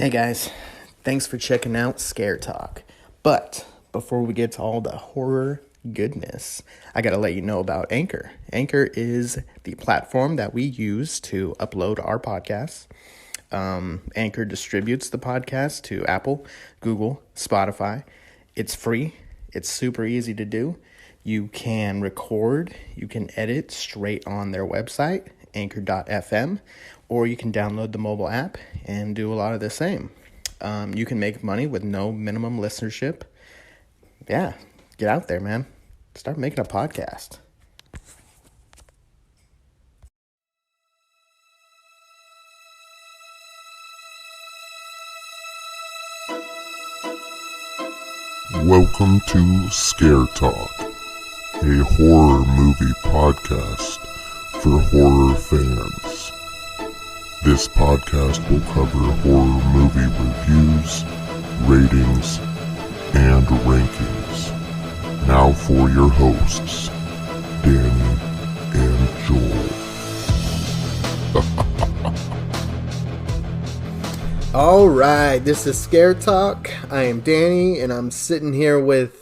Hey guys, thanks for checking out Scare Talk. But before we get to all the horror goodness, I gotta let you know about Anchor. Anchor is the platform that we use to upload our podcasts. Anchor distributes the podcast to Apple, Google, Spotify. It's free. It's super easy to do. You can record, you can edit straight on their website, anchor.fm, or you can download the mobile app and do a lot of the same. You can make money with no minimum listenership. Yeah, get out there, man. Start making a podcast. Welcome to Scare Talk, a horror movie podcast for horror fans. This podcast will cover horror movie reviews, ratings, and rankings. Now for your hosts, Danny and Joel. All right, this is Scare Talk. I am Danny, and I'm sitting here with...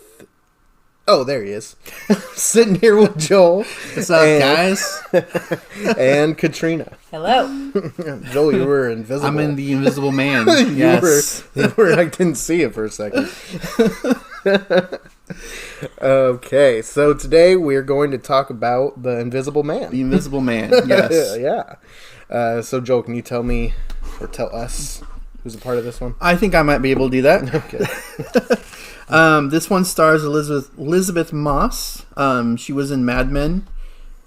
Oh, there he is. Sitting here with Joel. What's up, guys? And Katrina. Hello. Joel, you were invisible. I'm in the Invisible Man. Yes. I didn't see it for a second. Okay, so today we're going to talk about The Invisible Man. The Invisible Man, yes. Yeah. So, Joel, can you tell me, or tell us, who's a part of this one? I think I might be able to do that. Okay. This one stars Elizabeth Moss. She was in Mad Men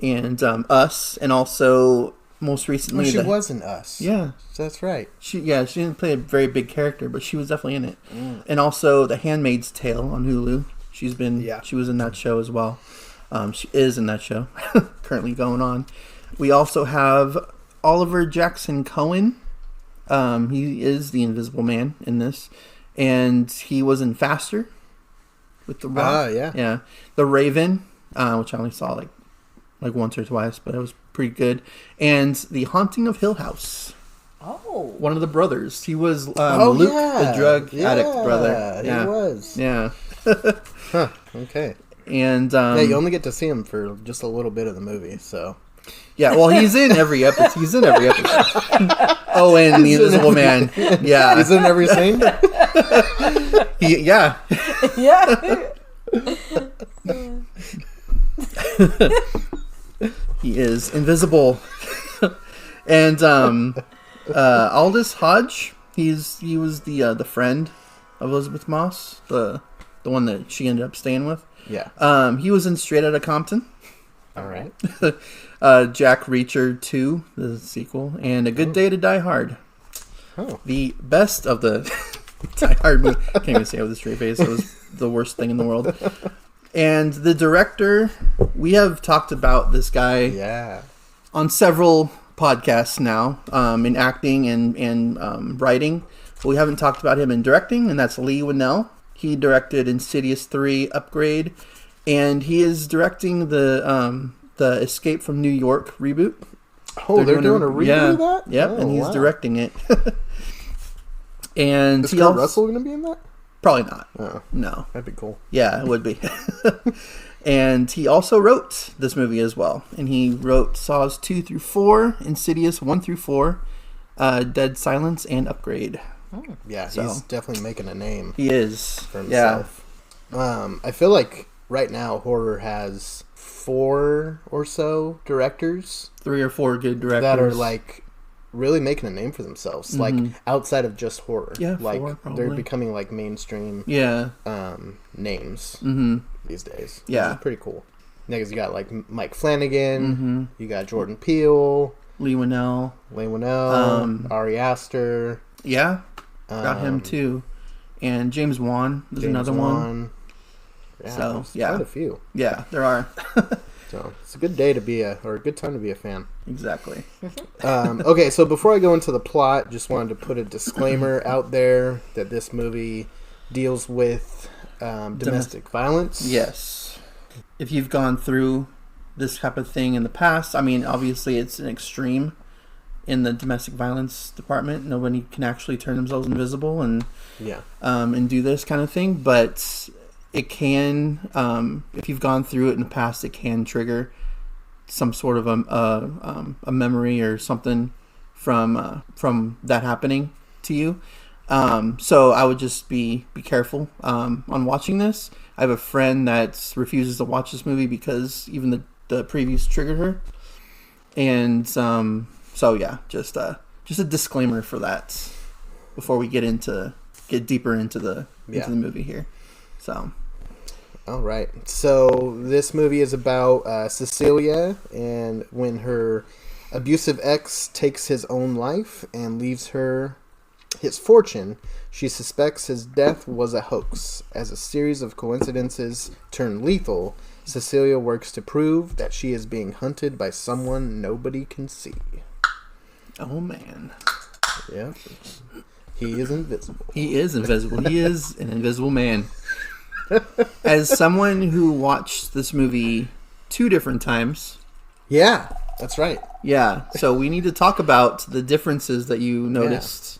and Us, and also most recently... She was in Us. Yeah. That's right. She didn't play a very big character, but she was definitely in it. And also The Handmaid's Tale on Hulu. She was in that show as well. She is in that show, currently going on. We also have Oliver Jackson Cohen. He is the Invisible Man in this. And he was in Faster with The Rock. Yeah. Yeah. The Raven, which I only saw like once or twice, but it was pretty good. And The Haunting of Hill House. Oh. One of the brothers. He was Luke, yeah. the drug addict brother. Yeah, he was. Yeah. Huh, okay. And Yeah, you only get to see him for just a little bit of the movie, so... yeah, well, he's in every episode. Oh, and the Invisible Man. Yeah. He's in every scene? Yeah. Yeah. He is invisible. And Aldous Hodge, he was the friend of Elizabeth Moss, the one that she ended up staying with. Yeah. He was in Straight Outta Compton. All right. Jack Reacher 2, the sequel, and A Good Day to Die Hard. Oh. The best of the Die Hard movie. Can't even say it with a straight face. It was the worst thing in the world. And the director, we have talked about this guy on several podcasts now, in acting and writing. But we haven't talked about him in directing, and that's Lee Winnell. He directed Insidious 3 Upgrade, and he is directing the Escape from New York reboot. Oh, they're doing a reboot of that? Yep, Oh, and he's wow. directing it. And Is Kurt Russell going to be in that? Probably not. Oh, No. that'd be cool. Yeah, it would be. And he also wrote this movie as well. And he wrote Saws 2 through 4, Insidious 1 through 4, Dead Silence, and Upgrade. Oh. Yeah, So. he's definitely making a name He is. for himself. Yeah. I feel like right now horror has 4 or so directors 3 or 4 good directors. that are like really making a name for themselves, like outside of just horror. Yeah, like 4 they're probably. becoming like mainstream Yeah. names these days. Yeah. Which is pretty cool. Because you got like Mike Flanagan, you got Jordan Peele, Lee Winnell. Leigh Whannell, Ari Aster. Yeah. Got him too. And James Wan. There's another one. Yeah, So, there's yeah. quite a few. Yeah, there are. So it's a good day to be a good time to be a fan. Exactly. Okay, so before I go into the plot, just wanted to put a disclaimer out there that this movie deals with domestic violence. Yes. If you've gone through this type of thing in the past, I mean, obviously it's an extreme in the domestic violence department. Nobody can actually turn themselves invisible and do this kind of thing. But it can, if you've gone through it in the past, it can trigger some sort of a memory or something from that happening to you. So I would just be careful on watching this. I have a friend that refuses to watch this movie because even the previews triggered her. And so yeah, just a disclaimer for that before we get deeper into the movie here. So all right. So this movie is about Cecilia, and when her abusive ex takes his own life and leaves her his fortune, she suspects his death was a hoax. As a series of coincidences turn lethal, Cecilia works to prove that she is being hunted by someone nobody can see. Oh, man. Yeah. He is invisible. He is invisible. He is an invisible man. As someone who watched this movie 2 different times. Yeah, that's right. Yeah, so we need to talk about the differences that you noticed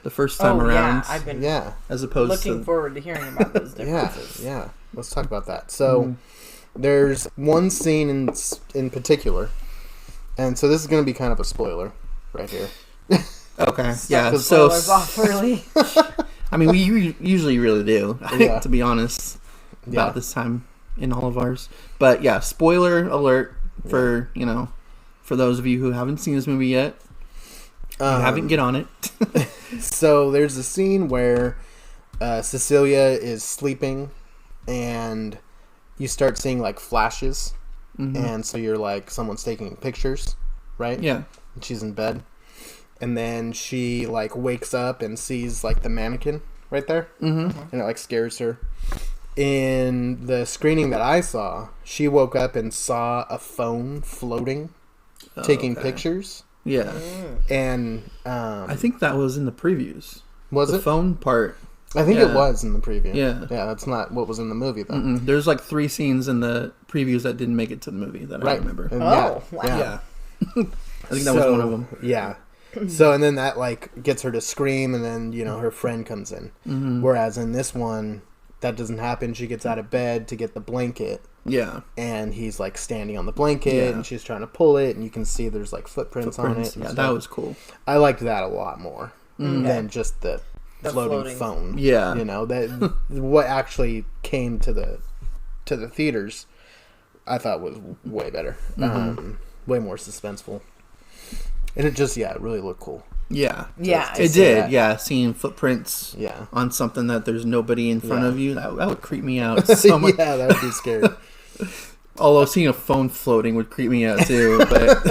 the first time around. Yeah, I've been as opposed looking forward to hearing about those differences. Yeah. Let's talk about that. So there's one scene in particular, and so this is going to be kind of a spoiler right here. Okay. Yeah. Spoilers off early. I mean, we usually really do, to be honest, about this time in all of ours. But yeah, spoiler alert for those of you who haven't seen this movie yet. You haven't, get on it. So there's a scene where Cecilia is sleeping, and you start seeing like flashes, and so you're like, someone's taking pictures, right? Yeah. And she's in bed, and then she like wakes up and sees like the mannequin right there, and it like scares her. In the screening that I saw, she woke up and saw a phone floating, taking pictures. Yeah. And I think that was in the previews. Was the it? phone part? I think it was in the preview. Yeah. Yeah, that's not what was in the movie, though. There's like 3 scenes in the previews that didn't make it to the movie that I remember. And wow. Yeah. I think that was one of them. Yeah. So, and then that, like, gets her to scream, and then, her friend comes in. Whereas in this one, that doesn't happen. She gets out of bed to get the blanket. Yeah. And he's, like, standing on the blanket, and she's trying to pull it, and you can see there's, like, footprints on it. Yeah, that was cool. I liked that a lot more than just the floating phone. Yeah. That what actually came to the theaters, I thought was way better. Way more suspenseful. And it just, it really looked cool. Yeah. Yeah. It did. Yeah. Seeing footprints on something that there's nobody in front of you, that would creep me out so much. Yeah, that would be scary. Although seeing a phone floating would creep me out too. But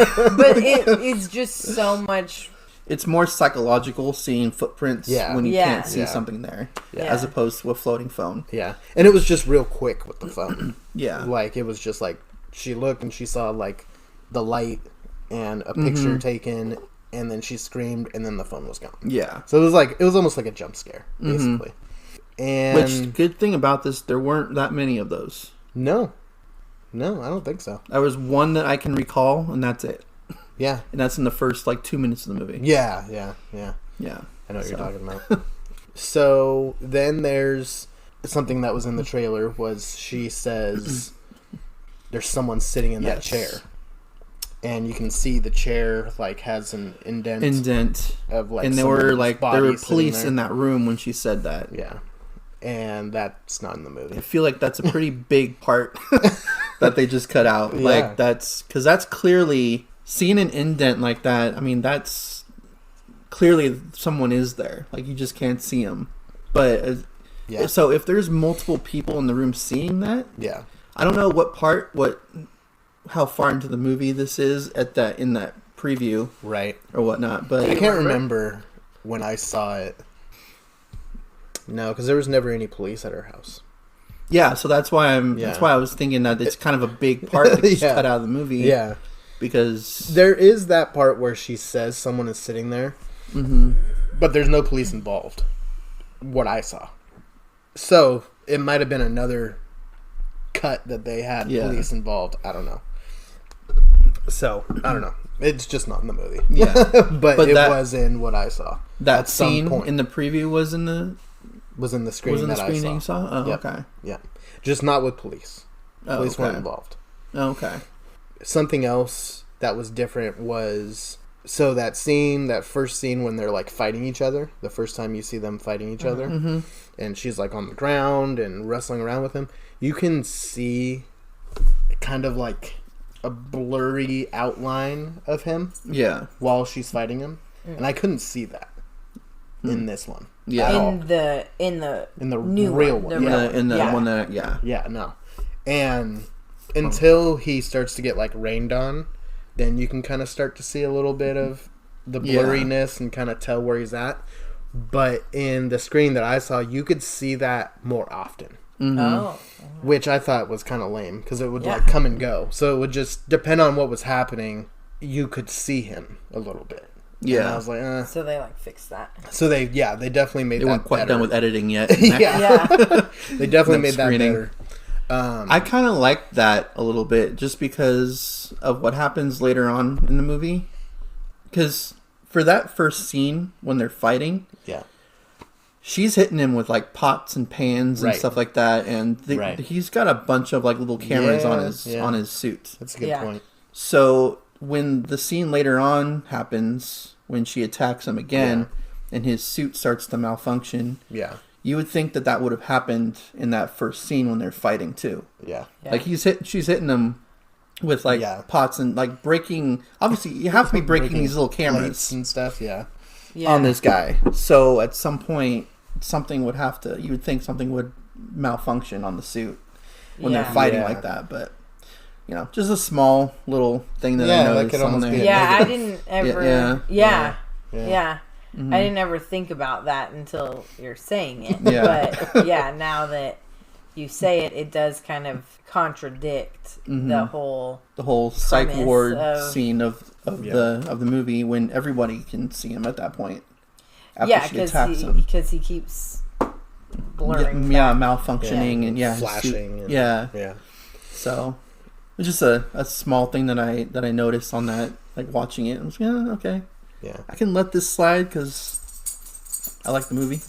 it's just so much. It's more psychological seeing footprints when you can't see something there, as opposed to a floating phone. Yeah. And it was just real quick with the phone. Yeah. Like, it was just like, she looked and she saw, like, the light and a picture taken, and then she screamed, and then the phone was gone. Yeah. So it was almost like a jump scare, basically. And which, good thing about this, there weren't that many of those. No, I don't think so. There was one that I can recall, and that's it. Yeah. And that's in the first, 2 minutes of the movie. Yeah. Yeah. I know what you're talking about. So then there's something that was in the trailer was she says there's someone sitting in that chair. And you can see the chair has an indent of and there were police in that room when she said that. Yeah. And that's not in the movie. I feel like that's a pretty big part that they just cut out. Yeah. That's clearly seeing an indent like that. I mean, that's clearly someone is there. You just can't see them. But so if there's multiple people in the room seeing that, I don't know how far into the movie this is in that preview, right, or whatnot. But I can't remember when I saw it. No, because there was never any police at her house. Yeah, so that's why that's why I was thinking that it's kind of a big part that just cut out of the movie. Yeah, because there is that part where she says someone is sitting there, but there's no police involved. What I saw, so it might have been another cut that they had police involved. I don't know. So I don't know. It's just not in the movie. Yeah. but it was in what I saw. That at some scene point. in the preview was in the Screen that you saw? Oh, Yep. okay. Yeah. Just not with police. Oh, Police weren't okay. involved. Oh, okay. Something else that was different was... So that scene, that first scene when they're like fighting each other, the first time you see them fighting each other, and she's like on the ground and wrestling around with him, you can see kind of like a blurry outline of him while she's fighting him. And I couldn't see that in this one. Yeah. At all. In the new real one. one. In the one that, Yeah, no. And until he starts to get like rained on, then you can kind of start to see a little bit of the blurriness and kind of tell where he's at. But in the screen that I saw, you could see that more often. Oh. Which I thought was kind of lame because it would like come and go. So it would just depend on what was happening. You could see him a little bit. Yeah. And I was like, So they like fixed that. So they definitely made They that weren't quite better. done with editing yet. Yeah. They definitely made that screening. better. I kind of liked that a little bit just because of what happens later on in the movie. Because for that first scene when they're fighting, she's hitting him with like pots and pans and stuff like that, and he's got a bunch of like little cameras on his suit. That's a good point. So when the scene later on happens, when she attacks him again, and his suit starts to malfunction, you would think that would have happened in that first scene when they're fighting too. Like she's hitting him with like pots and like breaking. Obviously, you have to be breaking these little cameras and stuff. On this guy. So at some point, something would have to. You would think something would malfunction on the suit when they're fighting like that, but. Just a small little thing that I noticed could almost on be there. Yeah, I didn't ever. Yeah. Mm-hmm. I didn't ever think about that until you're saying it. Yeah. But now that you say it, it does kind of contradict the whole psych premise ward scene of the movie when everybody can see him at that point. After she attacks him. Because he keeps blurring. Malfunctioning and flashing. So it's just a small thing that I noticed on that, like watching it. I was okay. Yeah, I can let this slide because I like the movie.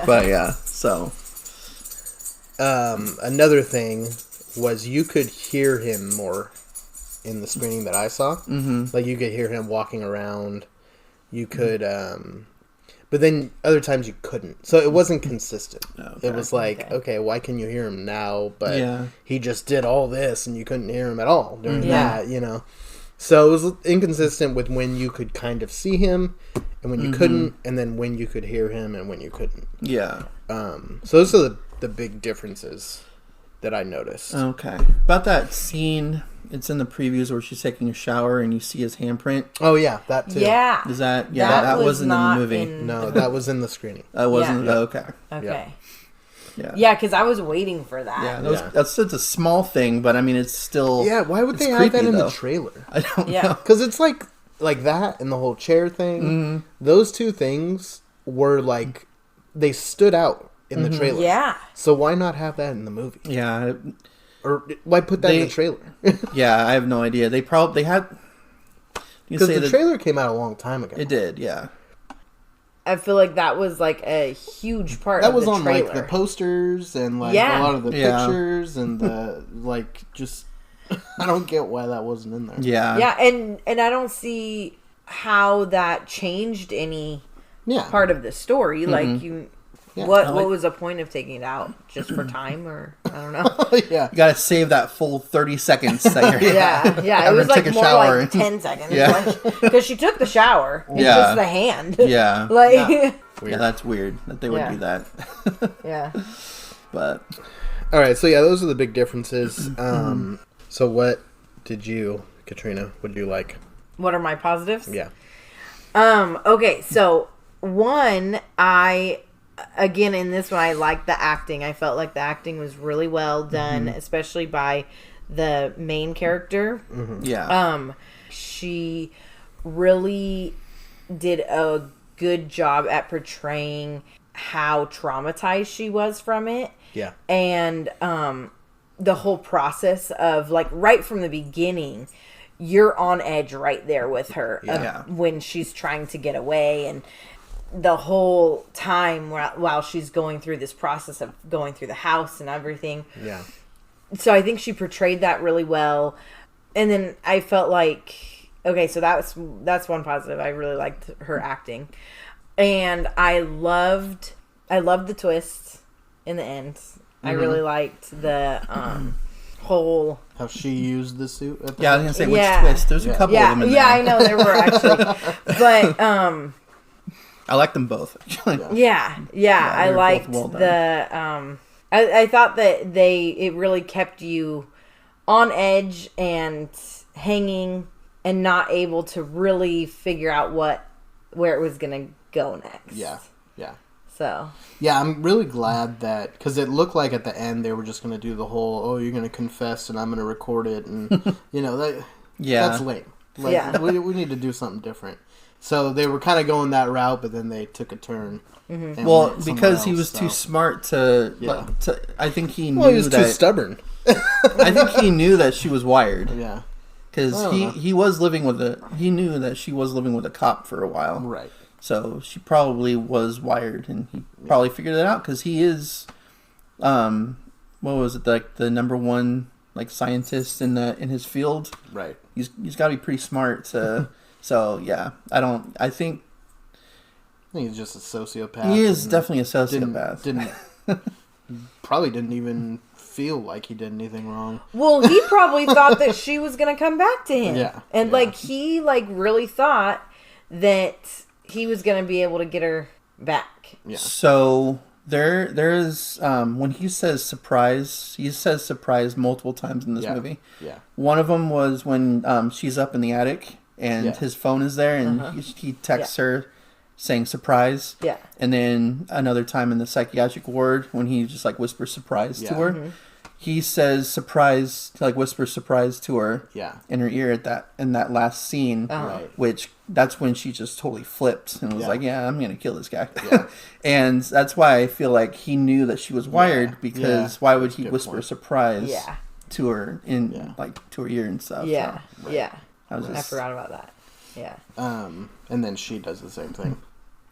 But so another thing was you could hear him more in the screening that I saw. Like you could hear him walking around. You could, but then other times you couldn't. So it wasn't consistent. Okay. It was like, okay, why can you hear him now? But he just did all this and you couldn't hear him at all during that, So it was inconsistent with when you could kind of see him and when you couldn't, and then when you could hear him and when you couldn't. Yeah. So those are the big differences that I noticed. Okay. About that scene, it's in the previews where she's taking a shower and you see his handprint. Oh, yeah, that too. Yeah. Is that... Yeah, that wasn't in the movie. No, that was in the screening. That wasn't... Yeah. Okay. Okay. Yeah. Yeah, because I was waiting for that. Yeah, that's a small thing, but I mean, it's still... Yeah, why would they have that in the trailer? I don't Yeah. know. Because it's like that and the whole chair thing. Those two things were like... They stood out in the trailer. Yeah. So why not have that in the movie? Yeah. Or why put that in the trailer? Yeah, I have no idea. They had... Because the trailer came out a long time ago. It did, yeah. I feel like that was like a huge part that of was the on trailer. like the posters and like Yeah. a lot of the pictures and the like just I don't get why that wasn't in there. Yeah. Yeah, and I don't see how that changed any part of the story. Like you what was the point of taking it out? Just for time or I don't know. Yeah. You gotta save that full 30 seconds that you're Yeah, it was like more shower. like 10 seconds. Yeah. Because she took the shower. It's just the hand. Yeah. Like Yeah, that's weird that they would do that. Yeah. But all right, so those are the big differences. So what did you, Katrina, what did you like? What are my positives? Yeah. Okay, so one, again, in this one, I liked the acting. I felt like the acting was really well done, especially by the main character. yeah. She really did a good job at portraying how traumatized she was from it. Yeah. And the whole process of, like, right from the beginning, you're on edge right there with her when she's trying to get away, and the whole time while she's going through this process of going through the house and everything. Yeah. So I think she portrayed that really well. And then I felt like, okay, so that's one positive. I really liked her acting. And I loved the twist in the end. I really liked the whole... How she used the suit at the I was going to say, which twist? There's a couple of them in there. Yeah, I know there were actually. But... I like them both. I liked well the... I thought that it really kept you on edge and hanging and not able to really figure out where it was going to go next. Yeah. So. Yeah, I'm really glad that, because it looked like at the end they were just going to do the whole, you're going to confess and I'm going to record it, and, that's lame. We need to do something different. So they were kind of going that route, but then they took a turn. Mm-hmm. Well, because he was too smart to I think he knew he was too stubborn. I think he knew that she was wired. Yeah. Because he was living with he knew that she was living with a cop for a while. Right. So she probably was wired, and he probably figured it out, because he is, what was it, like the number one scientist in his field. Right. He's got to be pretty smart to. So yeah, I think he's just a sociopath. He is definitely a sociopath. Probably didn't even feel like he did anything wrong. Well, he probably thought that she was going to come back to him. Yeah. And he really thought that he was going to be able to get her back. Yeah. So there is when he says surprise multiple times in this movie. Yeah. One of them was when she's up in the attic and his phone is there, and he texts her saying surprise. Yeah. And then another time in the psychiatric ward when he just whispers surprise to her. Mm-hmm. He says surprise, whispers surprise to her in her ear in that last scene, which that's when she just totally flipped and was I'm going to kill this guy. Yeah. And that's why I feel like he knew that she was wired, because why would he whisper surprise to her to her ear and stuff? Yeah. So, yeah. I forgot about that. Yeah. And then she does the same thing.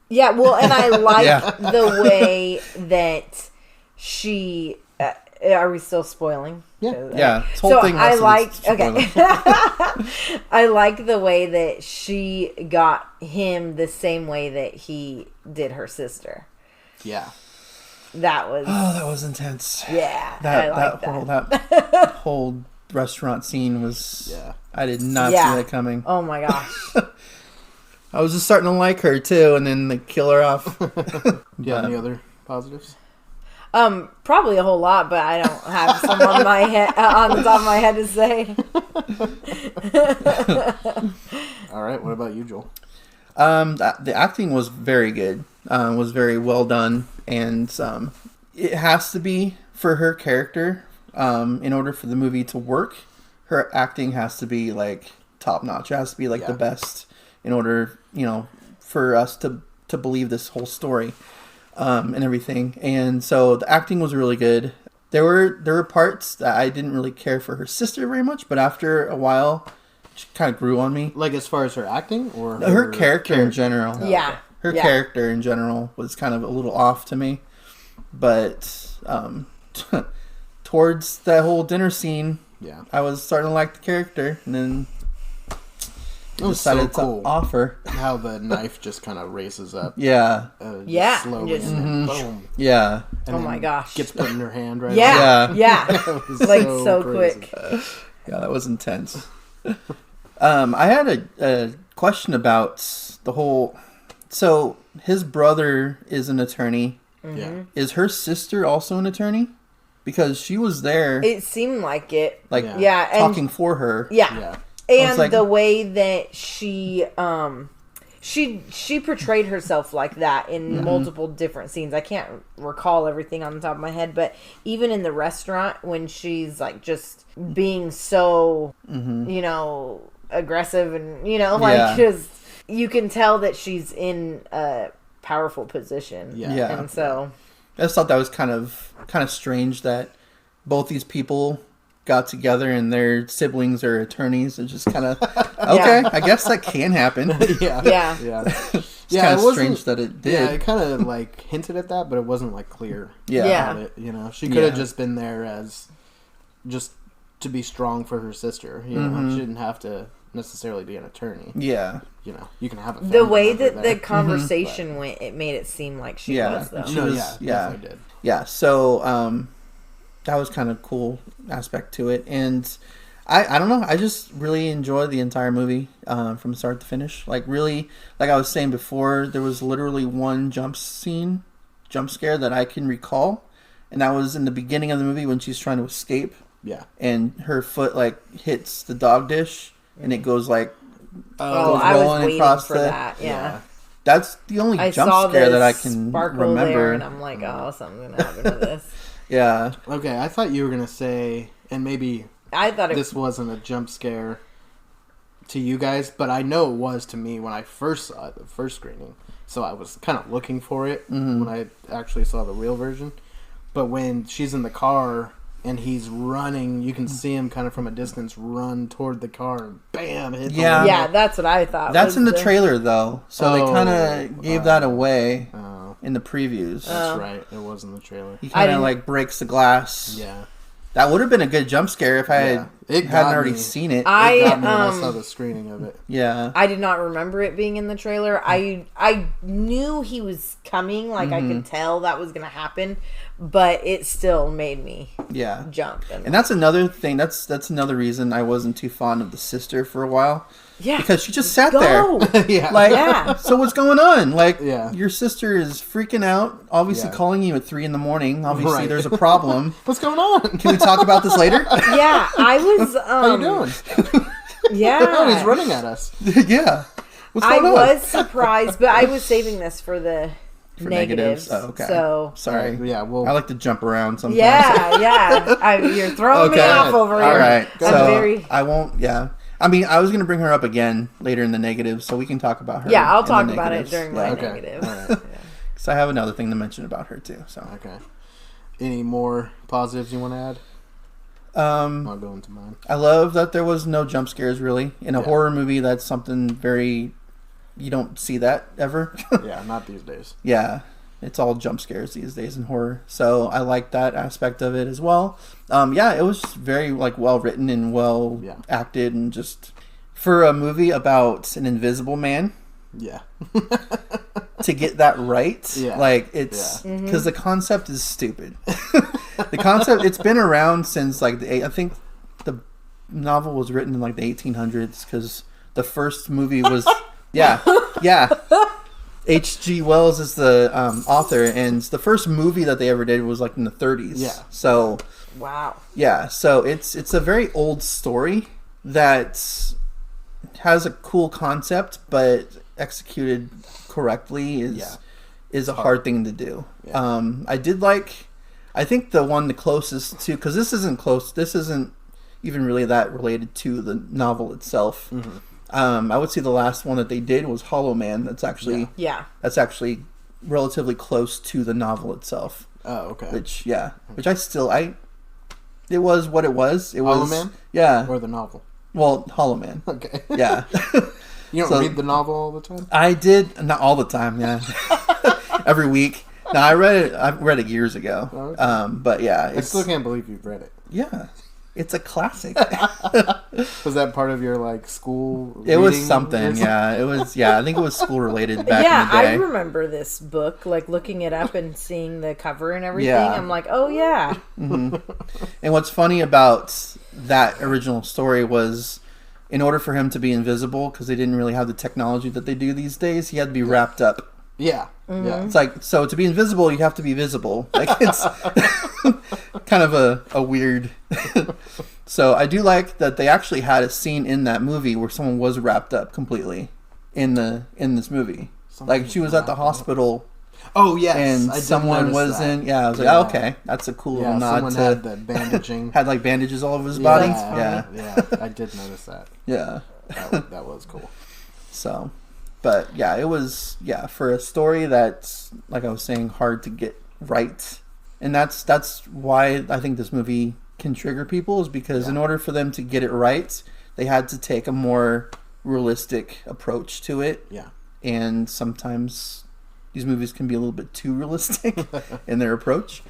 Yeah, well, and I like the way that she... are we still spoiling? Yeah. This whole so thing I like the way that she got him the same way that he did her sister. Yeah. That was intense. Yeah. That whole restaurant scene was... Yeah. I did not see that coming. Oh my gosh. I was just starting to like her too, and then they kill her off. Yeah. Any other positives? Probably a whole lot, but I don't have some on my head on the top of my head to say. All right, what about you, Joel? The acting was very good. Was very well done, and it has to be for her character. In order for the movie to work, her acting has to be top notch. It has to be the best in order, for us to believe this whole story. And everything, and so the acting was really good. There were parts that I didn't really care for her sister very much, but after a while, she kind of grew on me. As far as her acting, or her character in general. Yeah, her character in general was kind of a little off to me, but towards that whole dinner scene, I was starting to like the character, and then. It was so cool to offer how the knife just kind of races up. Yeah. Slowly. And then boom. Yeah. And my gosh. Gets put in her hand right Yeah. Yeah. so quick. Yeah, that was intense. I had a question about the whole... So, his brother is an attorney. Mm-hmm. Yeah. Is her sister also an attorney? Because she was there... It seemed like it. Talking for her. Yeah. And the way that she portrayed herself like that in multiple different scenes. I can't recall everything on the top of my head, but even in the restaurant when she's just being so, aggressive and, just you can tell that she's in a powerful position. Yeah. And so I just thought that was kind of strange that both these people got together and their siblings are attorneys. It's just kind of okay. I guess that can happen. Yeah. It's kind of strange that it did. Yeah, it kind of like hinted at that, but it wasn't like clear. Yeah. About it, she could have just been there as just to be strong for her sister. She didn't have to necessarily be an attorney. Yeah. You can have a the way that there. the conversation went, it made it seem like she was though. She was, definitely did. Yeah. So that was kind of cool aspect to it, and I don't know. I just really enjoyed the entire movie from start to finish. Like really, like I was saying before, there was literally one jump scare that I can recall, and that was in the beginning of the movie when she's trying to escape. Yeah. And her foot like hits the dog dish, and it goes like I was waiting for the, that. Yeah. That's the only jump scare that I can remember. There, and I'm like, oh, something's gonna happen to this. Yeah. Okay, I thought you were gonna say, and maybe I thought this wasn't a jump scare to you guys, but I know it was to me when I first saw it, the first screening. So I was kind of looking for it when I actually saw the real version. But when she's in the car and he's running, you can see him kind of from a distance run toward the car and bam, hit the window. Yeah, that's what I thought. That's in the trailer though, so they kind of gave that away in the previews. That's right, it was in the trailer. He kind of like breaks the glass. Yeah. That would have been a good jump scare if I hadn't already seen it. I got me when I saw the screening of it. Yeah. I did not remember it being in the trailer. I knew he was coming, like I could tell that was going to happen, but it still made me jump. And that's another thing. That's another reason I wasn't too fond of the sister for a while. Yeah. Because she just sat there. Yeah. So what's going on? Like, Yeah. your sister is freaking out, obviously calling you at 3 a.m. Obviously, there's a problem. What's going on? Can we talk about this later? Yeah, I was... How you doing? Yeah. Oh, he's running at us. Yeah. What's going on? was surprised, but I was saving this for the negatives. Oh, okay. So... Sorry. Yeah, well... I like to jump around sometimes. Yeah. You're throwing me off over here. All right. So I won't... Yeah. I mean, I was going to bring her up again later in the negatives, so we can talk about her. Yeah, I'll in talk the about it negatives. during my Okay. negative. All right. Because I have another thing to mention about her, too. So. Okay. Any more positives you want to add? I'll go into mine. I love that there was no jump scares, really. In a horror movie, that's something very... You don't see that ever. Yeah, not these days. Yeah. It's all jump scares these days in horror. So I like that aspect of it as well. It was just very well written and well acted, and just for a movie about an invisible man. Yeah. To get that right, it's because the concept is stupid. The concept, it's been around since I think the novel was written in the 1800s, because the first movie was H.G. Wells is the author, and the first movie that they ever did was in the 30s. Yeah. So Wow. yeah, so it's a very old story that has a cool concept, but executed correctly is a hard thing to do. Yeah. I think the closest to, because this isn't even really that related to the novel itself. Mm-hmm. I would say the last one that they did was Hollow Man. That's actually relatively close to the novel itself. Oh, okay. Which it was what it was. It was Hollow Man? Yeah. Or the novel? Well, Hollow Man. Okay. Yeah. You don't read the novel all the time? I did, not all the time. Yeah. Every week. No, I read it years ago. Oh, okay. But yeah, I still can't believe you've read it. Yeah. It's a classic. Was that part of your school? It was reading? Something. Yeah. It was. Yeah. I think it was school related back in the day. I remember this book, looking it up and seeing the cover and everything. Yeah. I'm like, oh yeah. Mm-hmm. And what's funny about that original story was, in order for him to be invisible, because they didn't really have the technology that they do these days, he had to be wrapped up. Yeah. Mm-hmm. Yeah. It's so to be invisible, you have to be visible. It's kind of a weird. So I do like that they actually had a scene in that movie where someone was wrapped up completely in this movie. She was at the hospital. Oh yes, and someone was that. in. Yeah, I was like, oh, okay, that's a cool little nod. Someone had the bandaging. Had bandages all over his body. Yeah, I did notice that. Yeah, that was cool. So, but yeah, it was for a story that's, like I was saying, hard to get right, and that's why I think this movie can trigger people is because in order for them to get it right, they had to take a more realistic approach to it. Yeah. And sometimes these movies can be a little bit too realistic in their approach.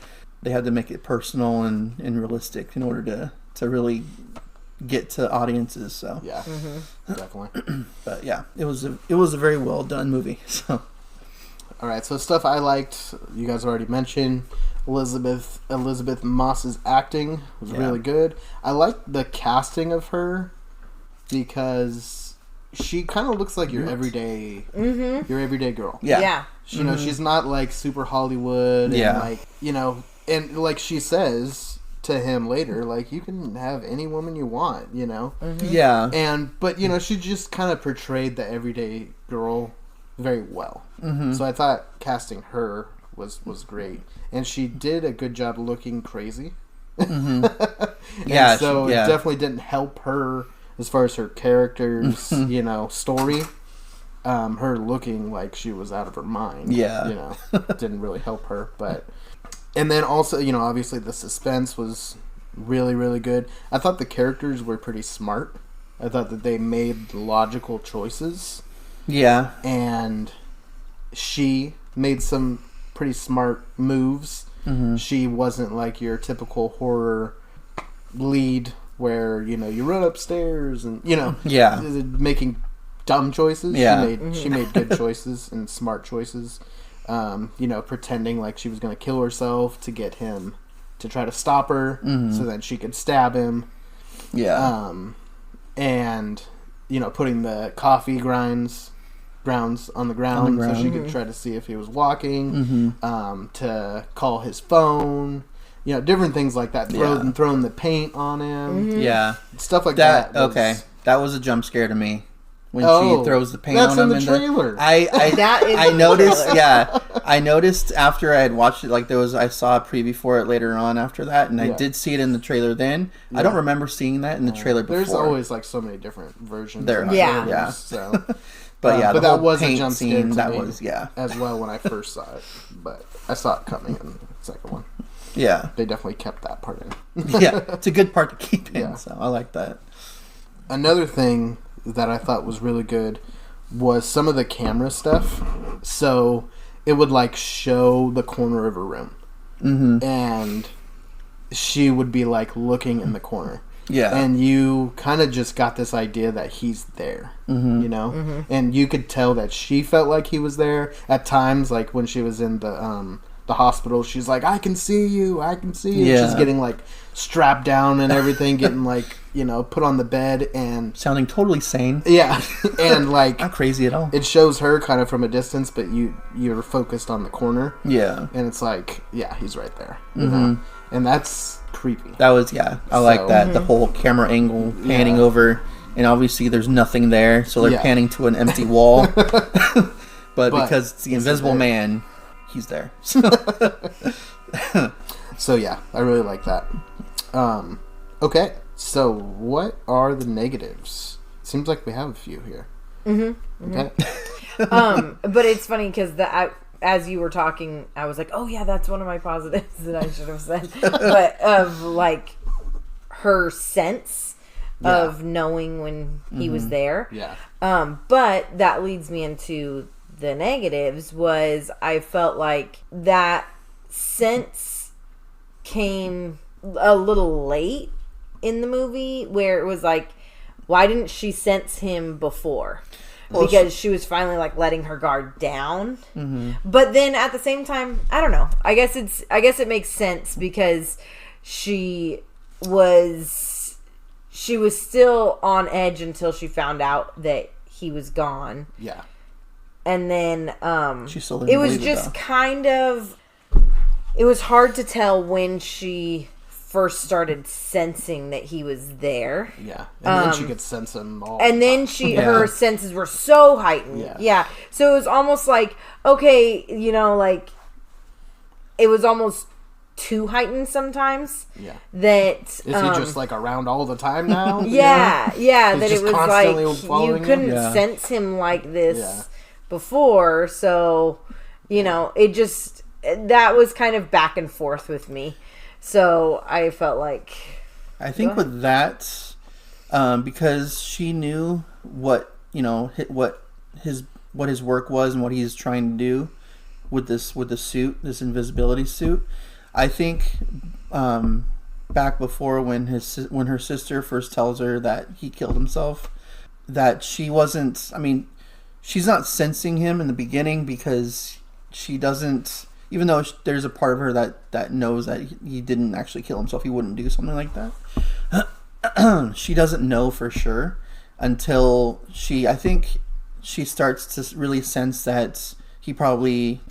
They had to make it personal and realistic in order to really get to audiences. So Yeah, definitely. But yeah, it was a very well done movie. So all right, so stuff I liked, you guys already mentioned. Elizabeth Moss's acting was really good. I liked the casting of her because she kind of looks like your everyday girl. Yeah. You know, she's not like super Hollywood and like, you know, and like she says to him later, like, you can have any woman you want, you know? Yeah. But, you know, she just kind of portrayed the everyday girl very well. So I thought casting her was great. And she did a good job looking crazy. Yeah. So it definitely didn't help her as far as her character's, you know, story. Her looking like she was out of her mind. Yeah. You know, didn't really help her. But, and then also, you know, obviously the suspense was really, really good. I thought the characters were pretty smart. I thought that they made logical choices. Yeah. And she made some pretty smart moves. She wasn't like your typical horror lead where, you know, you run upstairs and, you know, making dumb choices. She made good choices and smart choices. You know, pretending like she was going to kill herself to get him to try to stop her so then she could stab him. Yeah. And, you know, putting the coffee grounds on the ground so she could try to see if he was walking, to call his phone, you know, different things like that. Throwing the paint on him. Yeah. Stuff like that. That was a jump scare to me. When she throws the paint on him. That's in the trailer. I noticed, I noticed after I had watched it, like I saw a preview for it later on after that, and I did see it in the trailer then. Yeah. I don't remember seeing that in the trailer before. There's always like so many different versions. There, yeah. So. But but that was a jump scene. That was as well when I first saw it, but I saw it coming in the second one. Yeah, they definitely kept that part in. Yeah, it's a good part to keep in. So I like that. Another thing that I thought was really good was some of the camera stuff. So it would like show the corner of a room, and she would be like looking in the corner. Yeah, and you kind of just got this idea that he's there, you know, and you could tell that she felt like he was there at times. Like when she was in the hospital, she's like, "I can see you, I can see you." Yeah. She's getting like strapped down and everything, getting like, you know, put on the bed and sounding totally sane. Yeah, and like not crazy at all. It shows her kind of from a distance, but you're focused on the corner. Yeah, and it's like, yeah, he's right there, you know? And that's creepy. That was I like that the whole camera angle panning over, and obviously there's nothing there, so they're panning to an empty wall. but because it's the Invisible Man, he's there. So yeah, I really like that. Okay, so what are the negatives? Seems like we have a few here. Okay. But it's funny because as you were talking, I was like, oh yeah, that's one of my positives that I should have said. But of like her sense of knowing when he was there. Yeah. But that leads me into the negatives. Was I felt like that sense came a little late in the movie, where it was like, why didn't she sense him before? Because she was finally like letting her guard down. But then at the same time, I don't know. I guess it makes sense because she was still on edge until she found out that he was gone. Yeah. And then it was just kind of, it was hard to tell when she first started sensing that he was there. Yeah. And then she could sense him all. And then her senses were so heightened. Yeah. So it was almost like, okay, you know, like it was almost too heightened sometimes. Yeah. That is he just like around all the time now? Yeah. That it was like you couldn't sense him like this before. So, you know, it just, that was kind of back and forth with me. So I felt like I think with that, because she knew what his work was and what he's trying to do with the suit, this invisibility suit. I think back before when her sister first tells her that he killed himself, that she wasn't. I mean, she's not sensing him in the beginning because she doesn't. Even though there's a part of her that knows that he didn't actually kill himself, he wouldn't do something like that. She doesn't know for sure until I think she starts to really sense that he probably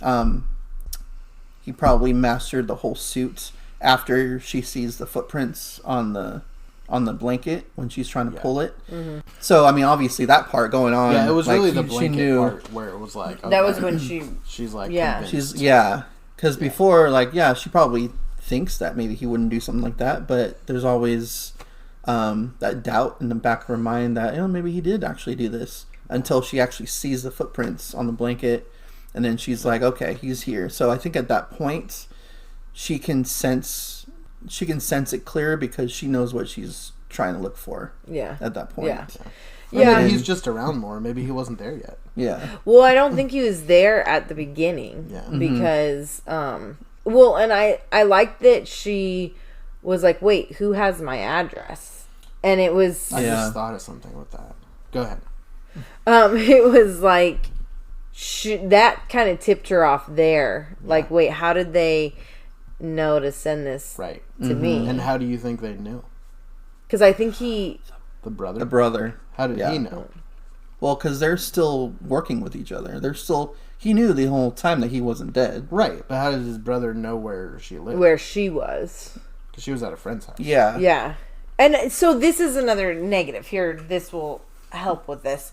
mastered the whole suit after she sees the footprints on the blanket when she's trying to pull it. Mm-hmm. So, I mean, obviously that part going on. Yeah, it was really the blanket part where it was like... Okay, that was when she's like... Yeah. Convinced. Because before, she probably thinks that maybe he wouldn't do something like that, but there's always that doubt in the back of her mind that, maybe he did actually do this, until she actually sees the footprints on the blanket, and then she's like, okay, he's here. So I think at that point, she can sense it clear because she knows what she's trying to look for. Yeah. At that point. Yeah. Maybe he's just around more. Maybe he wasn't there yet. Yeah. Well, I don't think he was there at the beginning. Yeah. Because, and I like that she was like, wait, who has my address? And it was... I just thought of something with that. Go ahead. It was like... that kind of tipped her off there. Yeah. Like, wait, how did they know to send this to me? And how do you think they knew? Because I think he... The brother? The brother. How did he know? Well, because they're still working with each other. He knew the whole time that he wasn't dead. Right, but how did his brother know where she lived? Where she was. Because she was at a friend's house. Yeah. Yeah. And so this is another negative here. This will help with this.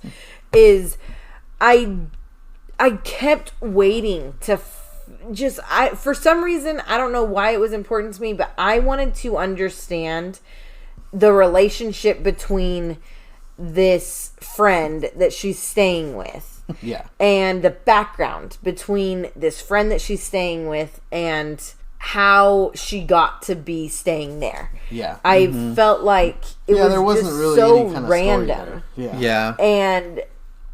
Is I kept waiting to for some reason, I don't know why it was important to me, but I wanted to understand the relationship between this friend that she's staying with. Yeah. And the background between this friend that she's staying with and how she got to be staying there. Yeah. I felt like it was there wasn't just really so any kind of random. Story there. Yeah.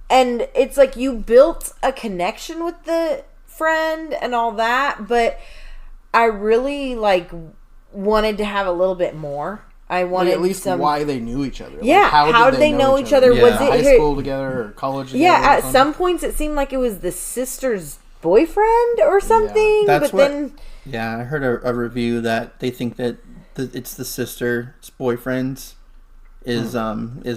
And it's like you built a connection with the friend and all that, but I really wanted to have a little bit more. I wanted at least why they knew each other. Yeah, how did they know each other? Yeah. Was it high school together or college together? Yeah, at some points it seemed like it was the sister's boyfriend or something. Yeah. Then I heard a review that they think that it's the sister's boyfriend is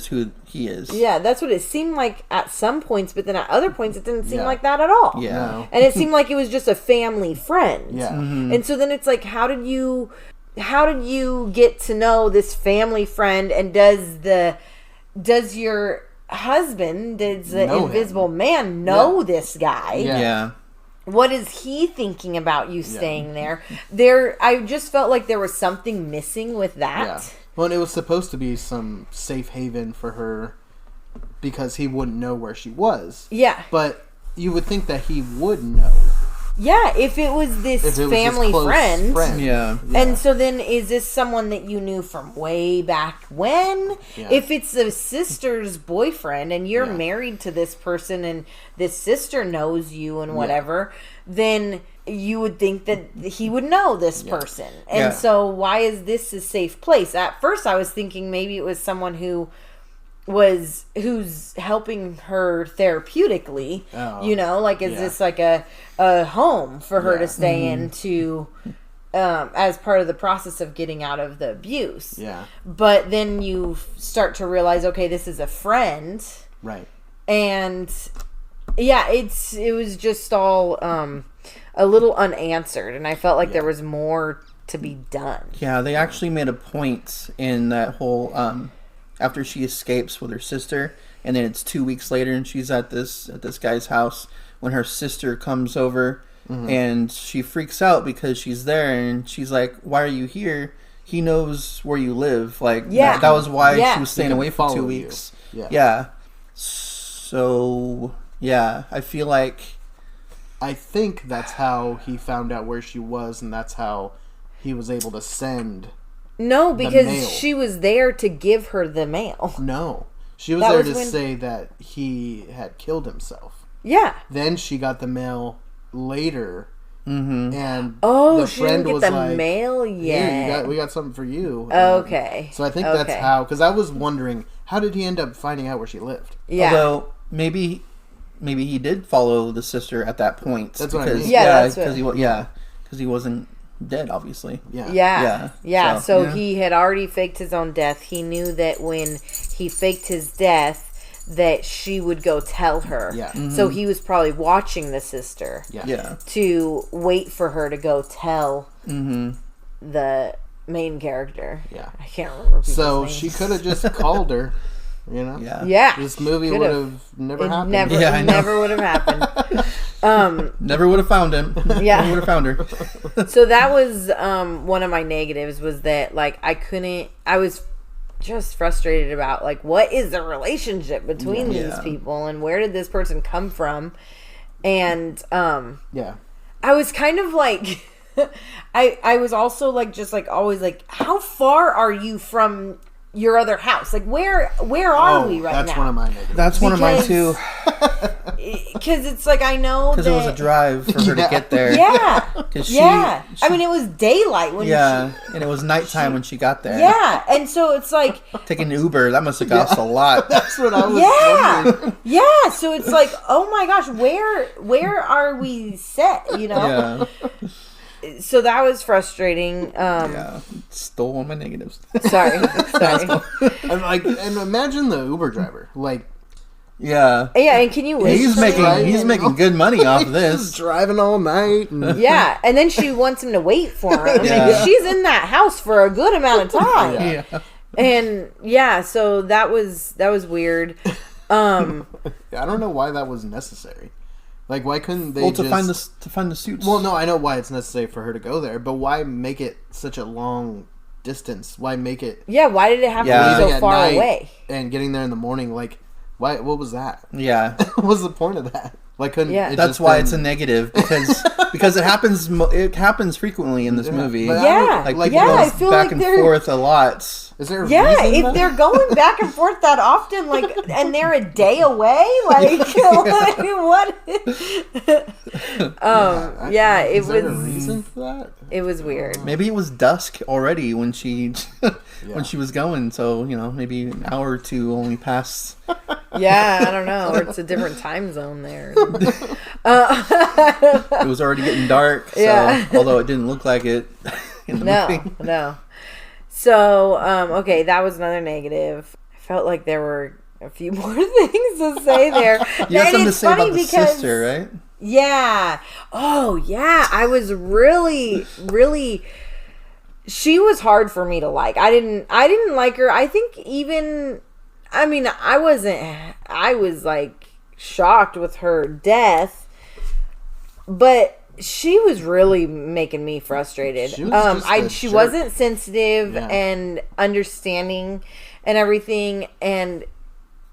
who he is. Yeah, that's what it seemed like at some points, but then at other points it didn't seem like that at all. Yeah. No. And it seemed like it was just a family friend. Yeah. Mm-hmm. And so then it's like, how did you get to know this family friend, and does your husband, does the invisible man know this guy? Yeah. What is he thinking about you staying there? I just felt like there was something missing with that. Yeah. Well, and it was supposed to be some safe haven for her because he wouldn't know where she was. Yeah. But you would think that he would know. Yeah, if it was this family friend. Yeah. And so then is this someone that you knew from way back when? Yeah. If it's a sister's boyfriend and you're married to this person and this sister knows you and whatever, then you would think that he would know this person. And so why is this a safe place? At first I was thinking maybe it was someone who's helping her therapeutically, is this like a home for her to stay into as part of the process of getting out of the abuse. Yeah. But then you start to realize, okay, this is a friend. Right. And it was just all a little unanswered, and I felt like there was more to be done. Yeah, they actually made a point in that whole after she escapes with her sister, and then it's 2 weeks later and she's at this guy's house when her sister comes over, and she freaks out because she's there, and she's like, why are you here? He knows where you live. Like, that was why she was staying away for 2 weeks. Yeah. So, I feel like... I think that's how he found out where she was, and that's how he was able to send No, mail. because she was there to give her the mail. No. She was That there was to when- say that he had killed himself. Yeah. Then she got the mail later, and Oh, the she friend didn't was get the like, mail "Here, yet. we got something for you." Okay. So I think that's Okay. how. Because I was wondering, how did he end up finding out where she lived? Yeah. Although maybe he did follow the sister at that point. That's what I because, mean. Yeah, that's what- because he wasn't dead, obviously. Yeah. Yeah. So, So yeah. he had already faked his own death. He knew that when he faked his death, that she would go tell her. Yeah. So he was probably watching the sister Yeah. to wait for her to go tell the main character. Yeah. I can't remember. people's So names. she could have just called her. You know. Yeah. Yeah. This movie Could've. would have never It happened. never, Yeah, I know. never would have happened. Never would have found him. Yeah. Never would have found her. So that was one of my negatives, was that like I was just frustrated about like what is the relationship between these Yeah. people and where did this person come from, and Yeah. I was kind of like I was also like just like always like, how far are you from your other house? Like where are we right that's now? one of my negatives. That's one of mine too. Because it's like I know Because it was a drive for her to get there. Yeah. Because Yeah. I mean, it was daylight when and it was nighttime when she got there. Yeah, and so it's like, Taking Uber, that must have cost a lot. That's what I was wondering. yeah. So it's like, oh my gosh, where are we set? You know. Yeah. So that was frustrating. Yeah. Stole one of my negatives. Sorry. And imagine the Uber driver. Like, Yeah. Yeah, and can you wish He's somebody- making good money off he's this. driving all night. And, Yeah, and then she wants him to wait for him. Yeah. Like, she's in that house for a good amount of time. Yeah. And yeah, so that was weird. I don't know why that was necessary. Like, why couldn't they to just... find the suits. Well, no, I know why it's necessary for her to go there, but why make it such a long distance? Why make it Yeah, why did it have Yeah. to be leaving so at far night away? and getting there in the morning? Like, why? What was that? Yeah. What was the point of that? Like, couldn't Yeah. it That's just why been- it's a negative because it happens frequently in this movie. But I Yeah. don't- Like Yeah, it I goes feel back like and they're- forth a lot. Is there a Yeah, reason if that- they're going back and forth that often, like, and they're a day away, like, like what? Yeah, it Is there a was. reason for that? It was weird. Maybe it was dusk already when she when she was going, so maybe an hour or two only passed. Yeah, I don't know. Or it's a different time zone there. It was already getting dark, so Yeah. although it didn't look like it in the movie. No. So, okay, that was another negative. I felt like there were a few more things to say there. You had And something to it's say funny about the because- sister, right? Yeah. Oh, yeah. I was really, really. She was hard for me to like. I didn't like her. I think even. I mean, I was like shocked with her death, but she was really making me frustrated. She was just a she jerk. wasn't sensitive Yeah. and understanding and everything, and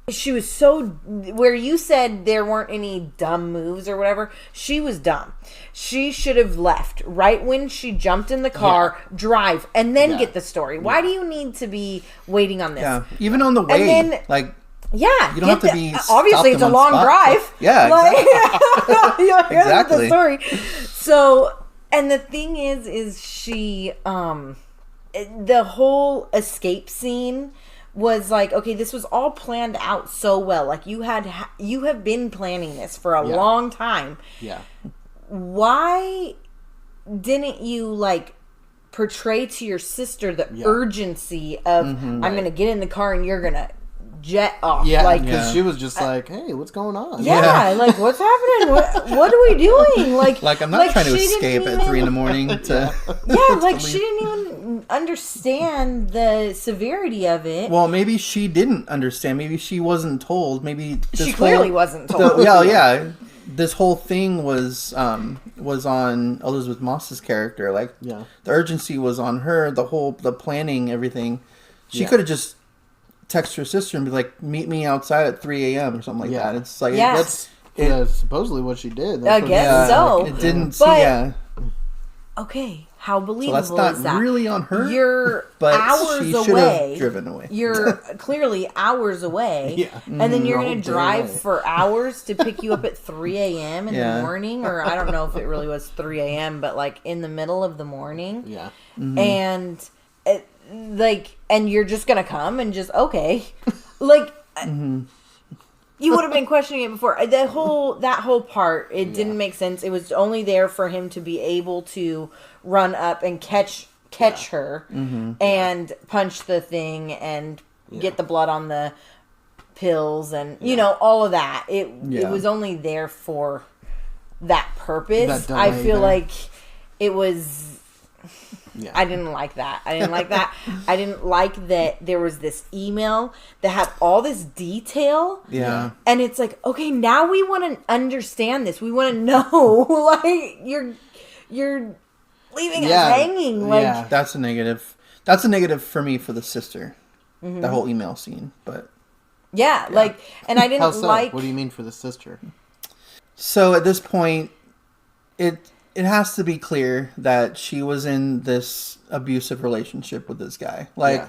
she was so, where you said there weren't any dumb moves or whatever, she was dumb. She should have left right when she jumped in the car, drive, and then Yeah. get the story. Why do you need to be waiting on this? Yeah. Even on the way, then- like Yeah, You don't have to be obviously stopped it's a on long spot. drive. Yeah, exactly. You're hearing Exactly. the story. So, and the thing is she the whole escape scene was like, okay, this was all planned out so well. Like you have been planning this for a Yeah. long time. Yeah. Why didn't you like portray to your sister the urgency of I'm gonna get in the car and you're gonna jet off? Yeah, like because she was just like, "Hey, what's going on?" yeah, like what's happening? What are we doing? Like I'm not trying to she didn't escape at even- 3 a.m. to. Yeah, like she didn't even understand the severity of it. Well, maybe she didn't understand. Maybe she wasn't told. Maybe She clearly wasn't told. Yeah. This whole thing was on Elizabeth Moss's character. Like, Yeah. the urgency was on her. The planning, everything. She Yeah. could have just texted her sister and be like, "Meet me outside at 3 a.m." or something like Yeah. that. It's like Yeah. That's supposedly what she did. I That's what guess she- so. It didn't. But- Yeah. Okay, How So believable that's not is that? really on her. You're but hours she should away. have driven away. You're clearly hours away. Yeah. And then you're You're a going to whole day drive away. for hours to pick you up at 3 a.m. in Yeah. the morning. Or I don't know if it really was 3 a.m., but like in the middle of the morning. Yeah. And and you're just going to come and just, okay. Like, you would have been questioning it before. That whole part, it didn't make sense. It was only there for him to be able to run up and catch her and punch the thing and get the blood on the pills and you know all of that. It was only there for that purpose. That I delay feel there. like it was. Yeah. I didn't like that. I didn't like that there was this email that had all this detail. Yeah. And it's like, okay, now we want to understand this. We want to know. Like, you're leaving us hanging. Like, yeah. That's a negative. That's a negative for me for the sister. That whole email scene. But yeah, like, and I How didn't so? like. What do you mean for the sister? so at this point, it has to be clear that she was in this abusive relationship with this guy. Like, Yeah.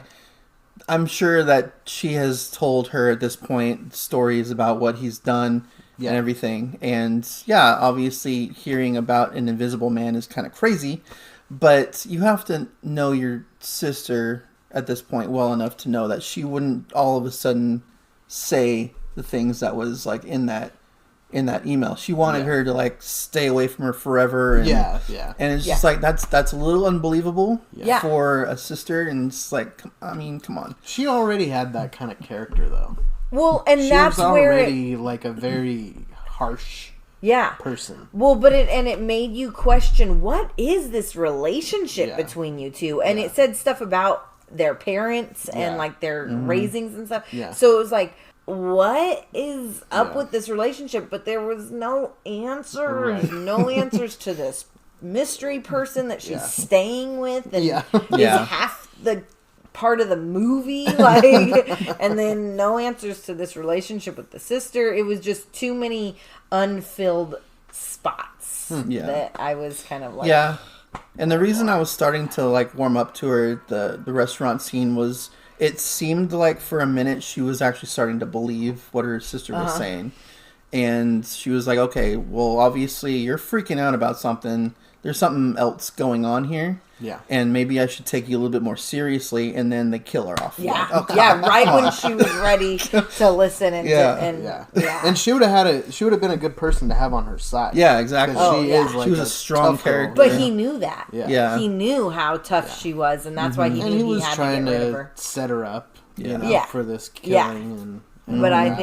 I'm sure that she has told her at this point stories about what he's done Yeah. and everything. And yeah, obviously hearing about an invisible man is kind of crazy, but you have to know your sister at this point well enough to know that she wouldn't all of a sudden say the things that was like in that email. She wanted her to like stay away from her forever. And, Yeah. And it's just like that's a little unbelievable Yeah. for a sister, and it's like, I mean, come on. She already had that kind of character, though. Well, and She that's was where already like a very harsh person. Well, but it made you question, what is this relationship Yeah. between you two? And it said stuff about their parents and Yeah. like their raisings and stuff. Yeah. So it was like, what is up Yeah. with this relationship? But there was no answers, Right. no answers to this mystery person that she's Yeah. staying with and Yeah. is Yeah. half the part of the movie, like, and then no answers to this relationship with the sister. It was just too many unfilled spots Yeah. that I was kind of like, Yeah. And the reason I was starting to like warm up to her, the restaurant scene, was it seemed like for a minute she was actually starting to believe what her sister was saying. And she was like, okay, well, obviously you're freaking out about something. There's something else going on here. Yeah. And maybe I should take you a little bit more seriously. And then they kill her off. yeah, Like, oh, yeah, right when she was ready to listen and Yeah. And she would have been a good person to have on her side. Yeah, exactly. 'Cause Oh, she yeah. is like She was a strong tough girl. character. But Yeah. he knew that. Yeah. Yeah. He knew how tough she was, and that's why he And knew he he was had to trying get rid of to her. set her up, you Yeah. know, Yeah. for this Yeah. killing and But all I that.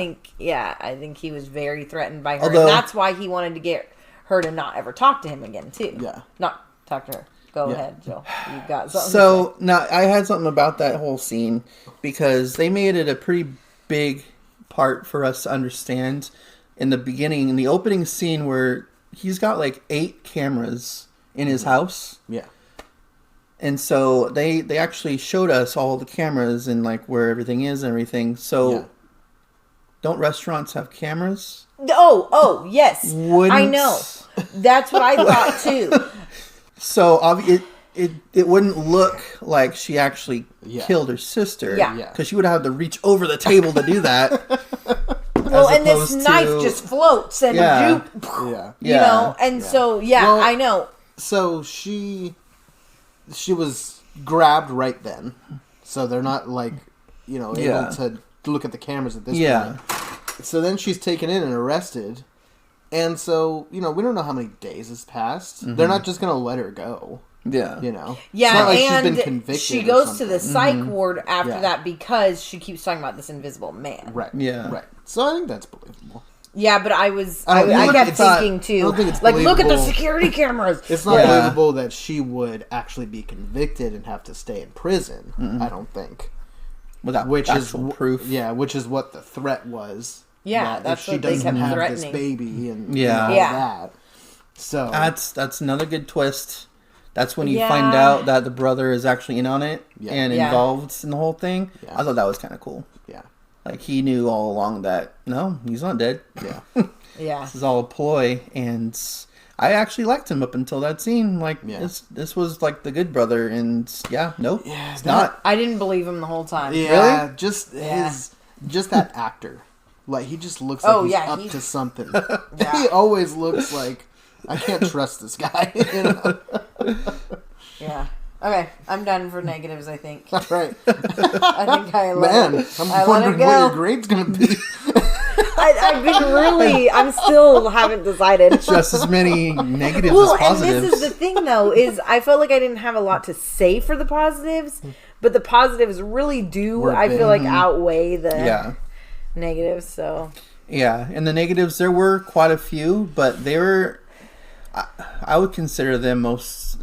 think he was very threatened by her. Although- and that's why he wanted to get her to not ever talk to him again, too. Yeah. Not talk to her. Go Yeah. ahead, Jill. You got something to So now I had something about that whole scene because they made it a pretty big part for us to understand in the beginning, in the opening scene where he's got like 8 cameras in his house. Yeah. And so they actually showed us all the cameras and like where everything is and everything. So Yeah. don't restaurants have cameras? say. Oh, yes. Wouldn't- I know. That's what I thought, too. So it wouldn't look like she actually Yeah. killed her sister. Yeah. Yeah. Because she would have to reach over the table to do that. Well, and this opposed knife to- just floats and Yeah. juke, Yeah. you know? And so, Well- I know. So she was grabbed right then. So they're not like, you know, Yeah. able to look at the cameras at this Yeah. point. So then she's taken in and arrested. And so, you know, we don't know how many days has passed. Mm-hmm. They're not just going to let her go, Yeah. you know. Yeah, It's not like and she's been convicted she or goes to the something. psych ward after Yeah. that because she keeps talking about this invisible man. Right. Yeah. Right. So I think that's believable. Yeah, but I I kept not- thinking I too, don't think it's like, look at the believable. security cameras. It's not Yeah. believable that she would actually be convicted and have to stay in prison. I don't think. Without Which actual is proof. Yeah, which is what the threat was. Yeah, that that's if she what they doesn't kept have threatening. this baby and Yeah. all Yeah. that. So That's another good twist. That's when you Yeah. find out that the brother is actually in on it Yeah. and Yeah. involved in the whole thing. Yeah. I thought that was kind of cool. yeah, Like he knew all along that no, he's not dead. yeah, Yeah, This is all a ploy, and I actually liked him up until that scene. Like, this was like the good brother, and it's not. I didn't believe him the whole time. Yeah, really? Just that actor. Like, he just looks like he's up to something. He always looks like, I can't trust this guy. You know? Yeah. Okay, I'm done for negatives, I think. All right. I think I let I'm wondering what your grade's going to be. I still haven't decided. Just as many negatives as positives. And this is the thing, though, is I felt like I didn't have a lot to say for the positives, but the positives really do, I feel like, outweigh the negatives, so... Yeah, and the negatives, there were quite a few, but they were... I would consider them most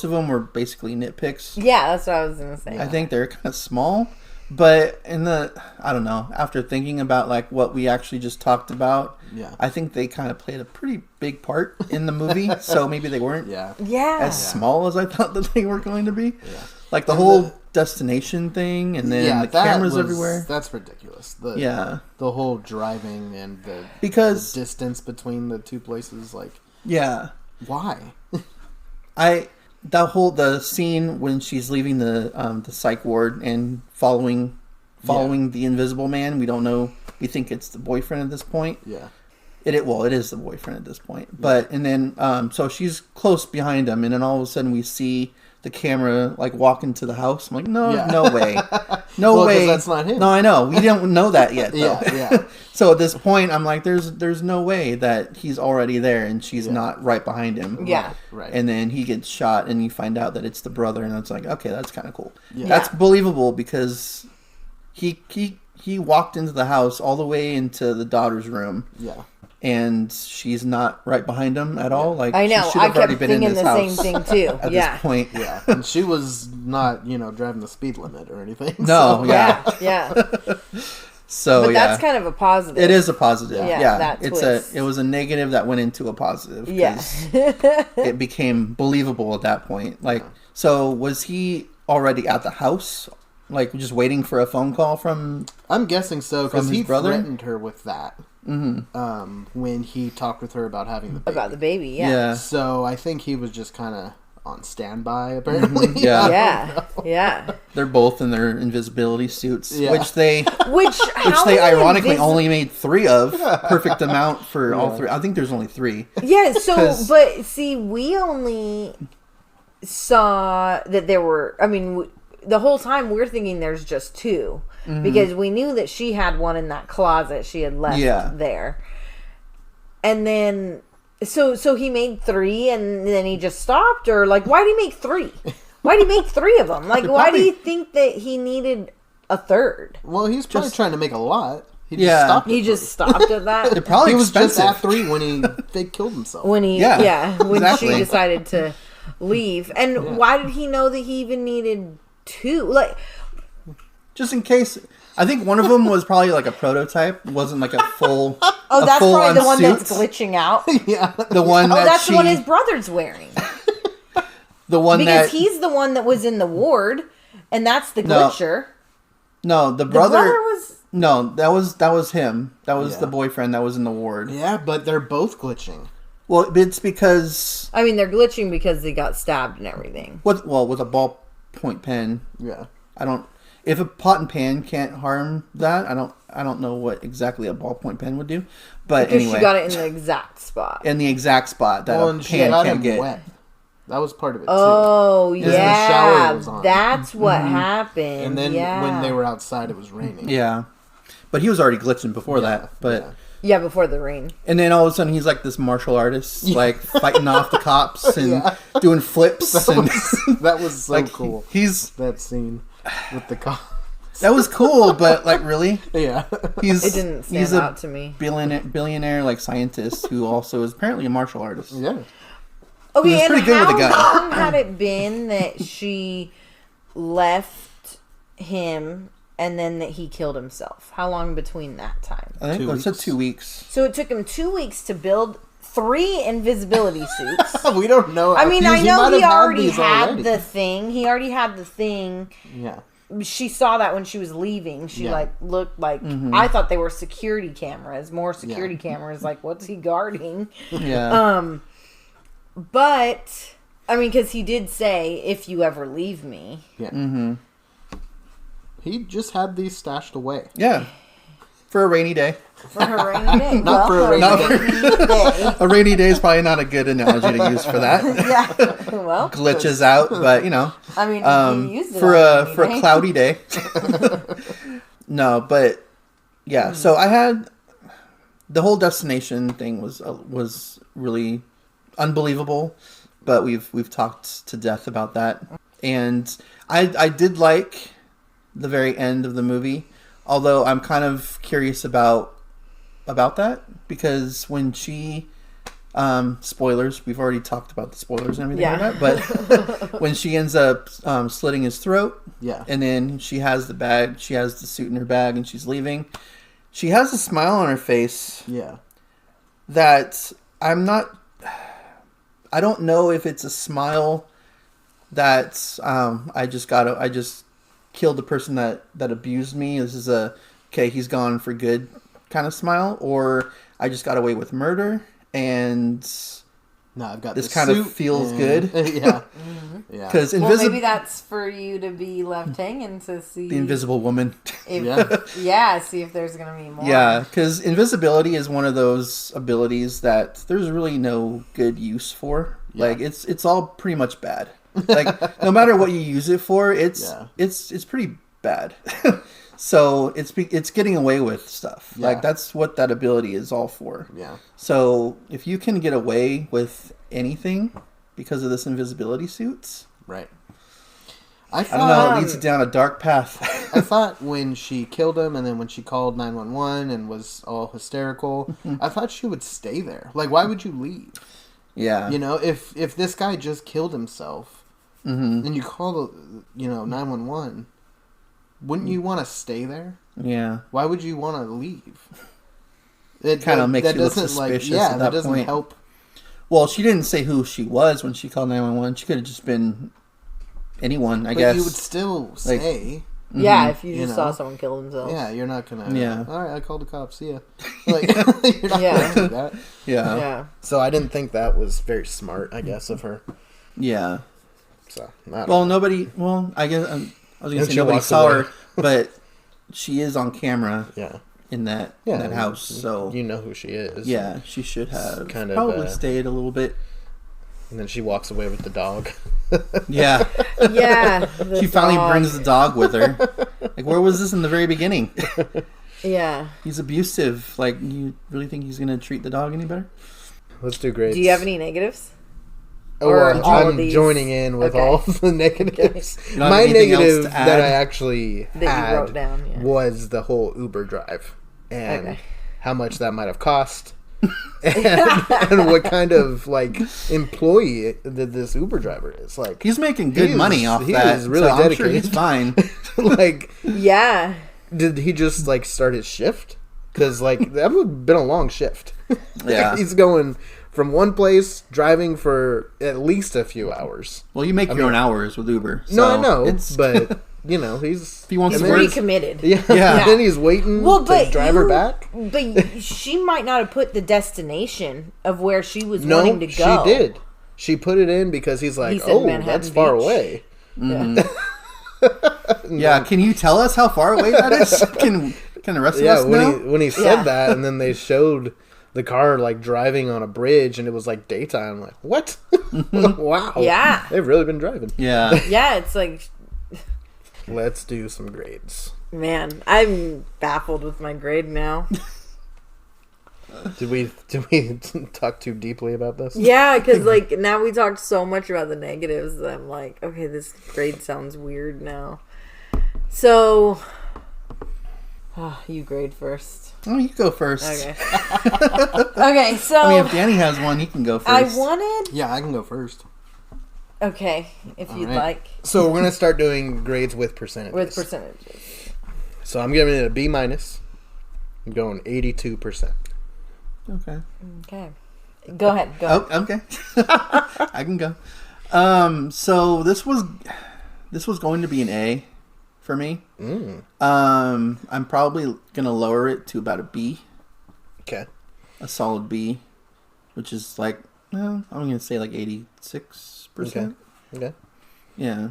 of them were basically nitpicks. Yeah, that's what I was going to say. I think they're kind of small, but I don't know, after thinking about like what we actually just talked about, I think they kind of played a pretty big part in the movie, so maybe they weren't as small as I thought that they were going to be. Yeah. Like the whole destination thing, and then the cameras everywhere. That's ridiculous. The whole driving and the distance between the two places, like why? The scene when she's leaving the psych ward and following the Invisible Man. We don't know. We think it's the boyfriend at this point. Yeah. It is the boyfriend at this point. But and then so she's close behind him, and then all of a sudden we see the camera like walk into the house. I'm like, no way, no way. That's not him. No, I know. We don't know that yet. Though. So at this point, I'm like, there's no way that he's already there and she's not right behind him. Yeah, right. And then he gets shot, and you find out that it's the brother, and it's like, okay, that's kind of cool. Yeah. That's believable because he walked into the house all the way into the daughter's room. Yeah. And she's not right behind him at all. Like, I know. She should have already been in this the house same thing too. At this point. Yeah. And she was not, driving the speed limit or anything. No. So. Yeah. So but that's kind of a positive. It is a positive. Yeah. That it was a negative that went into a positive. Yeah. It became believable at that point. Like, so was he already at the house? Like, just waiting for a phone call from? I'm guessing so, because he brother? threatened her with that. Mm-hmm. When he talked with her about having the baby. About the baby, yeah. So I think he was just kind of on standby, apparently. Mm-hmm. Yeah. They're both in their invisibility suits, which they ironically only made 3 of. Perfect amount for all 3. I think there's only 3. Yeah. So, but see, we only saw that there were. I mean, the whole time we're thinking there's just 2. Mm-hmm. Because we knew that she had one in that closet she had left there. And then, so he made 3 and then he just stopped? Or, like, why did he make 3? Why did he make 3 of them? Like, why do you think that he needed a 3rd? Well, he was probably trying to make a lot. He just stopped at that? They're probably he was expensive. just at 3 when he fake killed himself. When he, when she decided to leave. And why did he know that he even needed 2? Like... Just in case, I think one of them was probably like a prototype. Wasn't like a full. Oh, that's probably the one that's glitching out. The one. That's the one his brother's wearing. The one because he's the one that was in the ward, and that's the glitcher. No, the brother was. No, that was him. That was the boyfriend that was in the ward. Yeah, but they're both glitching. Well, it's because. I mean, they're glitching because they got stabbed and everything. With a ballpoint pen. Yeah. If a pot and pan can't harm that, I don't know what exactly a ballpoint pen would do. But because anyway, she got it in the exact spot. In the exact spot that a pan can't get. Wet. That was part of it too. Oh yeah, the shower was on. That's what happened. And then when they were outside, it was raining. Yeah, but he was already glitching before that. But before the rain. And then all of a sudden, he's like this martial artist, like fighting off the cops and doing flips. That was so cool. He's that scene. With the car. That was cool, but like really? Yeah. It didn't stand out to me. Billionaire like scientist who also is apparently a martial artist. Yeah. Okay, and pretty good with a gun. How long had it been that she left him and then that he killed himself? How long between that time? I think it said 2 weeks. So it took him 2 weeks to build 3 invisibility suits. We don't know. I mean, I know he already had the thing. He already had the thing. Yeah. she saw that when she was leaving. She like looked like I thought they were security cameras, more security cameras. Like, what's he guarding? Yeah. But I mean, because he did say, "If you ever leave me." Yeah. He just had these stashed away. Yeah. For a rainy day. For a rainy day. Not for a rainy day. A rainy day is probably not a good analogy to use for that. Yeah. Well, Glitches out, but I mean, you used it for on a day. cloudy day. No, but yeah. So I had the whole destination thing was really unbelievable, but we've talked to death about that, and I did like the very end of the movie, although I'm kind of curious about that, because when she spoilers, we've already talked about the spoilers and everything like that, but when she ends up slitting his throat, and then she has the suit in her bag, and she's leaving, she has a smile on her face that I don't know if it's a smile that I just killed the person that abused me. This is he's gone for good kind of smile, or I just got away with murder, and no, I've got this kind of feels good. Yeah. Because maybe that's for you to be left hanging to see the invisible woman. See if there's gonna be more. Yeah, because invisibility is one of those abilities that there's really no good use for. Like it's all pretty much bad. Like no matter what you use it for, it's pretty bad. So it's getting away with stuff. Like that's what that ability is all for. Yeah. So if you can get away with anything because of this invisibility suits, right? I don't know. It leads you down a dark path. I thought when she killed him, and then when she called 911 and was all hysterical, I thought she would stay there. Like, why would you leave? Yeah. If this guy just killed himself, and you call 911, wouldn't you want to stay there? Yeah. Why would you want to leave? It kind of makes you look suspicious at that doesn't point. Help. Well, she didn't say who she was when she called 911. She could have just been anyone, I guess. But you would still say. Yeah, if you just saw someone kill themselves. Yeah, you're not going to... Yeah. All right, I called the cops. See ya. Like, you're not going to do that. Yeah. So I didn't think that was very smart, I guess, of her. Yeah. So, nobody... Well, I guess... I was going to say nobody saw her, but she is on camera in that house, so... You know who she is. Yeah, she should have kind of, probably stayed a little bit. And then she walks away with the dog. Yeah. Yeah. She finally brings the dog with her. Like, where was this in the very beginning? Yeah. He's abusive. Like, you really think he's going to treat the dog any better? Let's do grades. Do you have any negatives? I'm joining in with all the negatives. My negative that I actually had wrote down, was the whole Uber drive. And how much that might have cost. and what kind of employee this Uber driver is. Like, he's making good money off that. He's really dedicated. I'm sure he's fine. Yeah. Did he just start his shift? Because that would have been a long shift. Yeah. He's going from one place, driving for at least a few hours. Well, you make your own hours with Uber. So no, I know, but if he wants he's to work, recommitted. Yeah. And then he's waiting to drive her back. But she might not have put the destination of where she was wanting to go. She did. She put it in because he's like, that's far away. Mm-hmm. Yeah, can you tell us how far away that is? Can the rest of us know? When he said that, and then they showed the car driving on a bridge, and it was daytime. I'm like, what? Wow. Yeah. They've really been driving. Yeah. Yeah, it's like... Let's do some grades. Man, I'm baffled with my grade now. Did we talk too deeply about this? Yeah, because now we talked so much about the negatives that I'm like, okay, this grade sounds weird now. So, you grade first. Oh, you go first. Okay. Okay, so... I mean, if Danny has one, he can go first. Yeah, I can go first. Okay, if you'd like. So we're going to start doing grades with percentages. So I'm giving it a B-. I'm going 82%. Okay. Go ahead. Oh, okay. I can go. So this was going to be an A for me. I'm probably gonna lower it to about a B. Okay. A solid B, which is like, I'm gonna say like 86%. Okay. Yeah,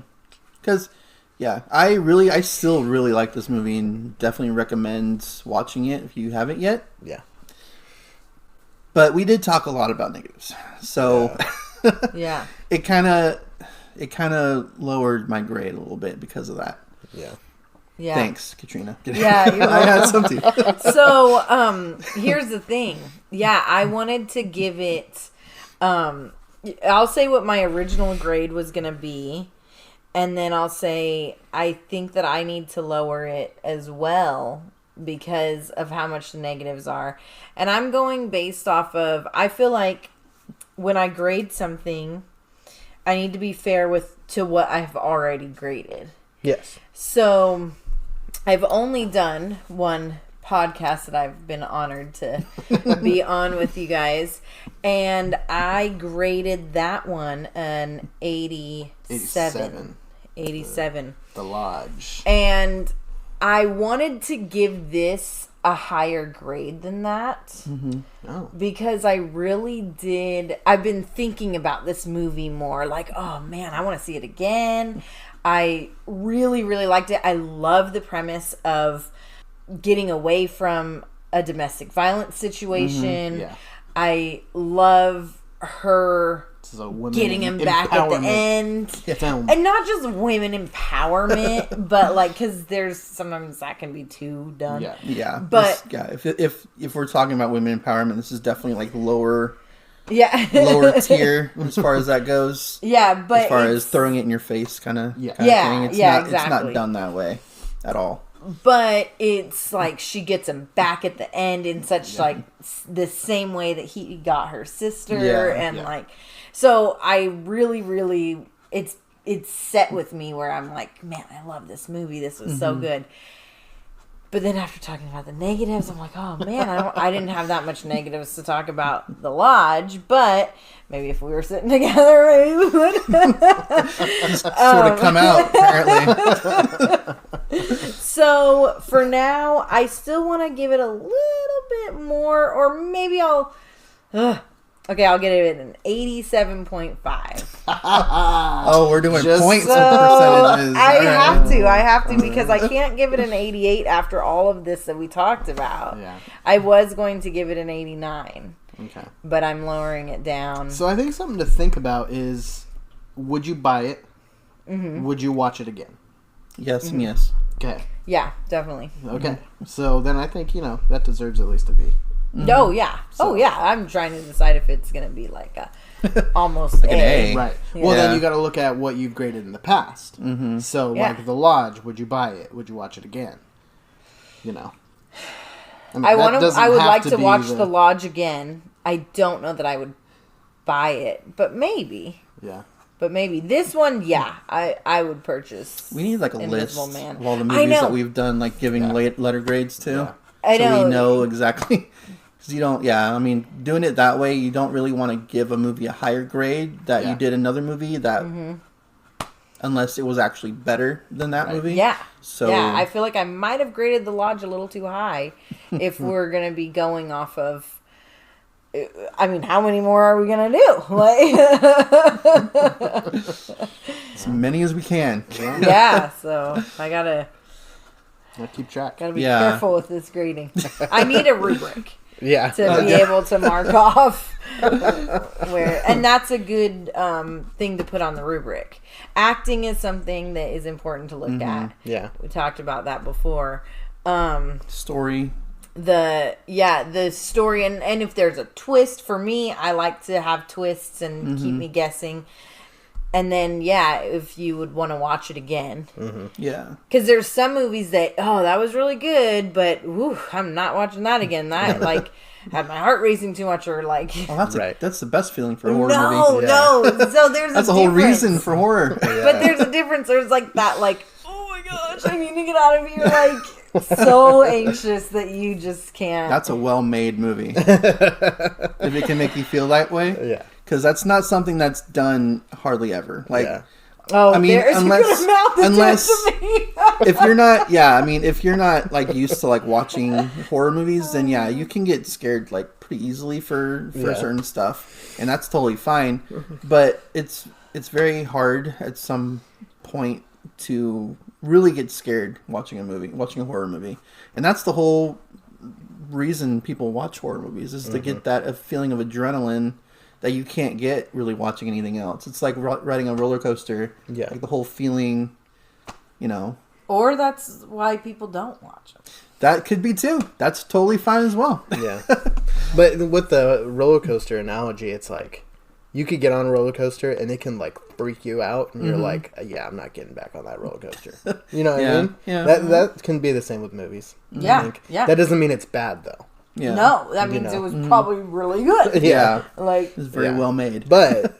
because I still really like this movie and definitely recommend watching it if you haven't yet. Yeah. But we did talk a lot about negatives, so Yeah. it kind of lowered my grade a little bit because of that. Yeah. Yeah. Thanks, Katrina. Yeah, you're I had some too. So, here's the thing. Yeah, I wanted to give it, I'll say what my original grade was going to be. And then I'll say, I think that I need to lower it as well because of how much the negatives are. And I'm going based off of, I feel like when I grade something, I need to be fair to what I've already graded. Yes. So I've only done one podcast that I've been honored to be on with you guys, and I graded that one an 87. 87. The Lodge. And I wanted to give this a higher grade than that. Mm-hmm. Oh. Because I really did. I've been thinking about this movie more. Like, oh man, I want to see it again. I really, really liked it. I love the premise of getting away from a domestic violence situation. Yeah. I love her So getting him back at the end. Film. And not just women empowerment, but like, because there's sometimes that can be too done. Yeah. Yeah, But- if we're talking about women empowerment, this is definitely like lower Yeah. tier as far as that goes. Yeah, but As far it's- as throwing it in your face, kind of Yeah, thing. It's not, It's exactly. not done that way at all. But it's like she gets him back at the end in such like the same way that he got her sister, and like, so I really, really, it's set with me where I'm like, man, I love this movie. This was so good. But then after talking about the negatives, I'm like, oh man, I didn't have that much negatives to talk about The Lodge, but maybe if we were sitting together, maybe we would. Sort of come out, apparently. So for now, I still want to give it a little bit more, or maybe I'll give it an 87.5. Oh, we're doing Just- points So and percentages. I All right. have to because I can't give it an 88 after all of this that we talked about. Yeah. I was going to give it an 89, Okay. but I'm lowering it down. So I think something to think about is, would you buy it? Mm-hmm. Would you watch it again? Yes and yes. Okay. Yeah, definitely. Okay. So then I think, that deserves at least a B. Oh yeah. Oh yeah. I'm trying to decide if it's gonna be like a almost Like an A. Right. Yeah. Well, then Yeah. you got to look at what you've graded in the past. Mm-hmm. So, Yeah. like The Lodge, would you buy it? Would you watch it again? I mean, I that doesn't I would have like to to be watch The Lodge again. I don't know that I would buy it, but maybe. Yeah. But maybe this one, yeah, I would purchase. We need like a Invisible list Man. of all the I movies know. that we've done, like giving letter grades to. Yeah. I So know. we know exactly. Because you don't, I mean, doing it that way, you don't really want to give a movie a higher grade that Yeah. you did another movie that, unless it was actually better than that movie. Yeah. So yeah, I feel like I might have graded The Lodge a little too high if we're going to be going off of. I mean, how many more are we going to do? Like, as many as we can. yeah, so I got to Keep track. be Yeah. careful with this grading. I need a rubric. Yeah. To be able to mark off and that's a good thing to put on the rubric. Acting is something that is important to look at. Yeah. We talked about that before. Story. The story and if there's a twist, for me, I like to have twists and keep me guessing. And then, if you would want to watch it again. Yeah. Because there's some movies that, that was really good, but I'm not watching that again. That, like, had my heart racing too much, or, like... Well, that's Right. that's the best feeling for a horror No, movie. no. So there's That's a the whole difference. reason for horror. But there's a difference. There's, like, that, like, oh, my gosh, I need to get out of here, like, so anxious that you just can't... That's a well-made movie. If it can make you feel that way. Yeah. Because that's not something that's done hardly ever. Like, Yeah. Oh, I mean, there's unless if you're not, if you're not like used to like watching horror movies, then yeah, you can get scared like pretty easily for certain stuff, and that's totally fine. But it's very hard at some point to really get scared watching a horror movie, and that's the whole reason people watch horror movies is to get that a feeling of adrenaline that you can't get really watching anything else. It's like riding a roller coaster. Yeah. Like the whole feeling, Or that's why people don't watch it. That could be too. That's totally fine as well. Yeah. But with the roller coaster analogy, it's like you could get on a roller coaster and it can like freak you out and you're like, yeah, I'm not getting back on that roller coaster. You know what I mean? Yeah. That can be the same with movies. Yeah. Yeah. That doesn't mean it's bad though. Yeah. No, that means it was probably really good. Yeah. Like it's very well made. But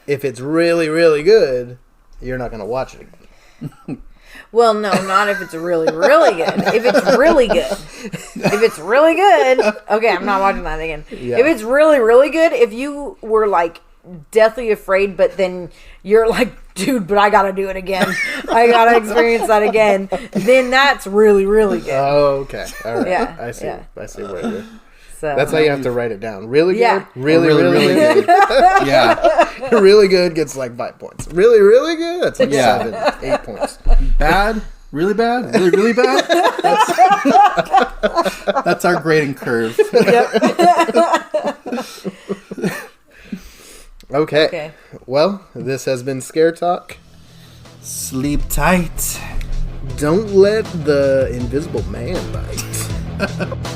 if it's really, really good, you're not going to watch it again. Well, no, not if it's really, really good. If it's really good. If it's really good, okay, I'm not watching that again. Yeah. If it's really, really good, if you were like deathly afraid, but then you're like, dude, but I gotta do it again. I gotta experience that again. Then that's really, really good. Oh, okay. All right. Yeah. I see. Yeah. I see what you're. So that's how you have to write it down. Really good? Really, really good. Yeah. Really good gets like 5 points. Really, really good? That's like 7, 8 points. Bad? Really bad? Really, really bad? That's our grading curve. Okay. Well, this has been Scare Talk. Sleep tight. Don't let the invisible man bite.